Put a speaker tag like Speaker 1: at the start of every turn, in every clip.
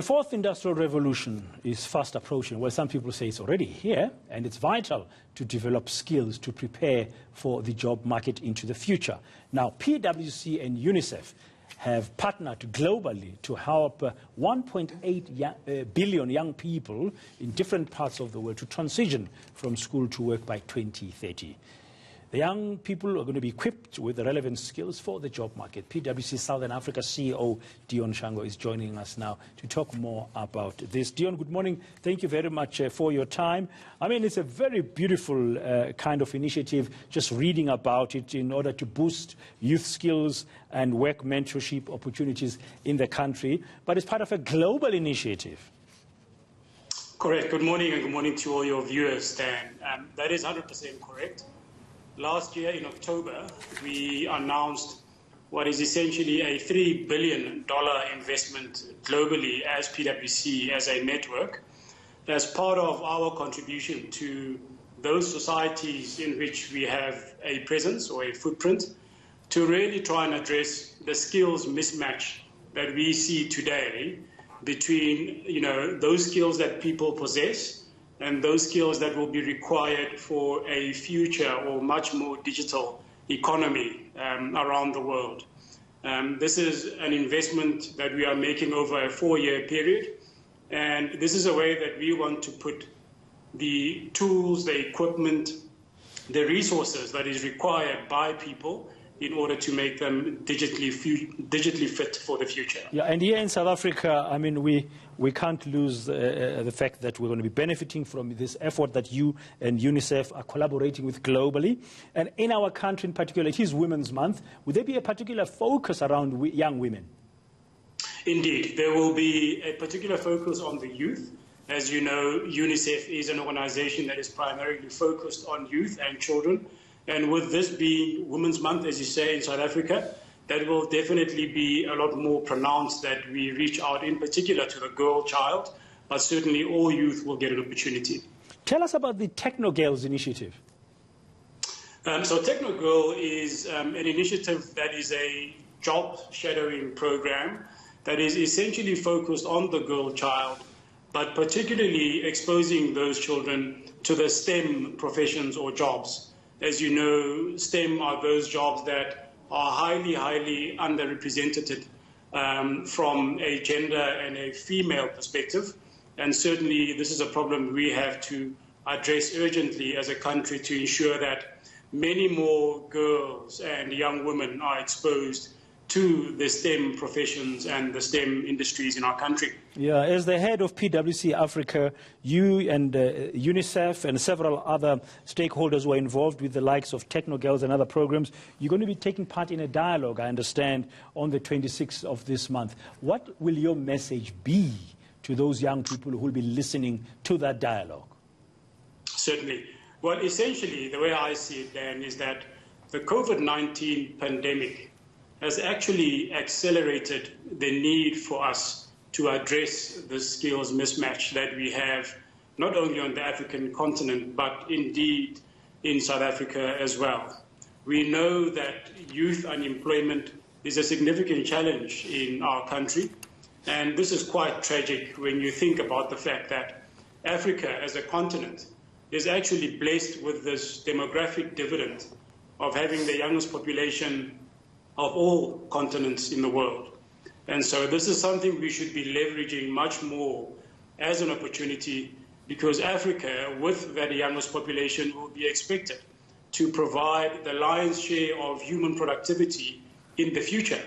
Speaker 1: The fourth industrial revolution is fast approaching. Well, some people say it's already here, and it's vital to develop skills to prepare for the job market into the future. Now, PwC and UNICEF have partnered globally to help 1.8 billion young people in different parts of the world to transition from school to work by 2030. The young people are going to be equipped with the relevant skills for the job market. PwC Southern Africa CEO Dion Shango is joining us now to talk more about this. Dion, good morning. Thank you very much for your time. I mean, it's a very beautiful kind of initiative, just reading about it in order to boost youth skills and work mentorship opportunities in the country. But it's part of a global initiative.
Speaker 2: Correct. Good morning, and good morning to all your viewers, Dan. That is 100% correct. Last year in October, we announced what is essentially a $3 billion investment globally as PwC, as a network, as part of our contribution to those societies in which we have a presence or a footprint, to really try and address the skills mismatch that we see today between, those skills that people possess and those skills that will be required for a future or much more digital economy around the world. This is an investment that we are making over a 4-year period, and this is a way that we want to put the tools, the equipment, the resources that is required by people in order to make them digitally fit for the future.
Speaker 1: Yeah, and here in South Africa, I mean, we can't lose the fact that we're going to be benefiting from this effort that you and UNICEF are collaborating with globally. And in our country in particular, it is Women's Month. Would there be a particular focus around young women?
Speaker 2: Indeed, there will be a particular focus on the youth. As you know, UNICEF is an organization that is primarily focused on youth and children. And with this being Women's Month, as you say, in South Africa, that will definitely be a lot more pronounced that we reach out in particular to the girl child, but certainly all youth will get an opportunity.
Speaker 1: Tell us about the Techno Girls initiative.
Speaker 2: So Techno Girl is an initiative that is a job shadowing program that is essentially focused on the girl child, but particularly exposing those children to the STEM professions or jobs. As you know, STEM are those jobs that are highly, highly underrepresented from a gender and a female perspective. And certainly this is a problem we have to address urgently as a country to ensure that many more girls and young women are exposed to the STEM professions and the STEM industries in our country.
Speaker 1: Yeah, as the head of PwC Africa, you and UNICEF and several other stakeholders were involved with the likes of Techno Girls and other programs. You're going to be taking part in a dialogue, I understand, on the 26th of this month. What will your message be to those young people who will be listening to that dialogue?
Speaker 2: Certainly. Well, essentially, the way I see it, Dan, is that the COVID-19 pandemic has actually accelerated the need for us to address the skills mismatch that we have, not only on the African continent, but indeed in South Africa as well. We know that youth unemployment is a significant challenge in our country, and this is quite tragic when you think about the fact that Africa as a continent is actually blessed with this demographic dividend of having the youngest population of all continents in the world. And so this is something we should be leveraging much more as an opportunity, because Africa, with that youngest population, will be expected to provide the lion's share of human productivity in the future,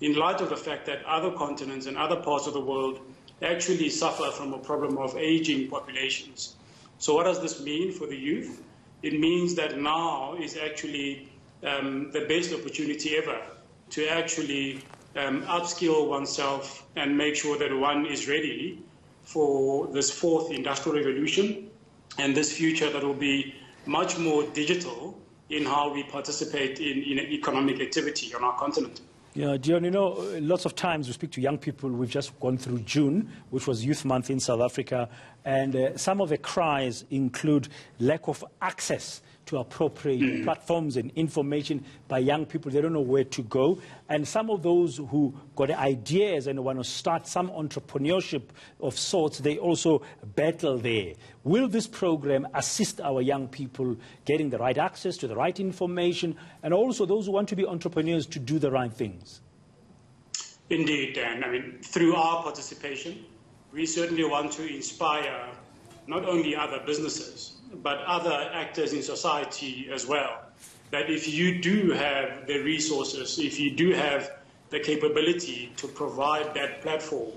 Speaker 2: in light of the fact that other continents and other parts of the world actually suffer from a problem of aging populations. So what does this mean for the youth? It means that now is actually the best opportunity ever to actually upskill oneself and make sure that one is ready for this fourth industrial revolution and this future that will be much more digital in how we participate in economic activity on our continent.
Speaker 1: Yeah, Dion, lots of times we speak to young people. We've just gone through June, which was Youth Month in South Africa, and some of the cries include lack of access to appropriate platforms and information by young people. They don't know where to go. And some of those who got ideas and want to start some entrepreneurship of sorts, they also battle there. Will this program assist our young people getting the right access to the right information, and also those who want to be entrepreneurs to do the right things?
Speaker 2: Indeed, Dan. I mean, through our participation, we certainly want to inspire not only other businesses, but other actors in society as well, that if you do have the resources, if you do have the capability to provide that platform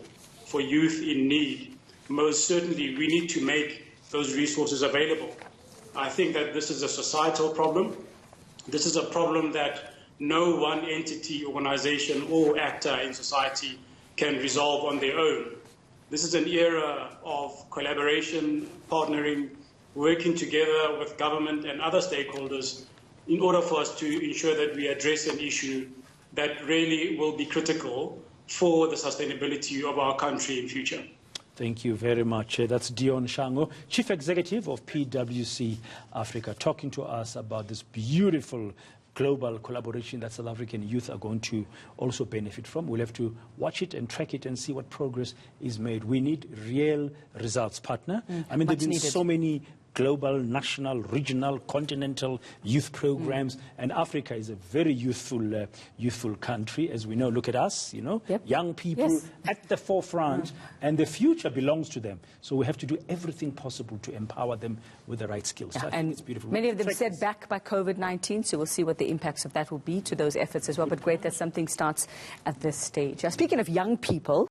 Speaker 2: for youth in need, most certainly we need to make those resources available. I think that this is a societal problem. This is a problem that no one entity, organization, or actor in society can resolve on their own. This is an era of collaboration, partnering, working together with government and other stakeholders in order for us to ensure that we address an issue that really will be critical for the sustainability of our country in future.
Speaker 1: Thank you very much. That's Dion Shango, Chief Executive of PwC Africa, talking to us about this beautiful global collaboration that South African youth are going to also benefit from. We'll have to watch it and track it and see what progress is made. We need real results, partner. I mean, there have been so many global, national, regional, continental youth programs, and Africa is a very youthful country, as we know. Look at us, you know, young people at the forefront, and the future belongs to them. So we have to do everything possible to empower them with the right skills. So
Speaker 3: and
Speaker 1: it's beautiful.
Speaker 3: Many of them set back by COVID-19, so we'll see what the impacts of that will be to those efforts as well. But great that something starts at this stage. Speaking of young people,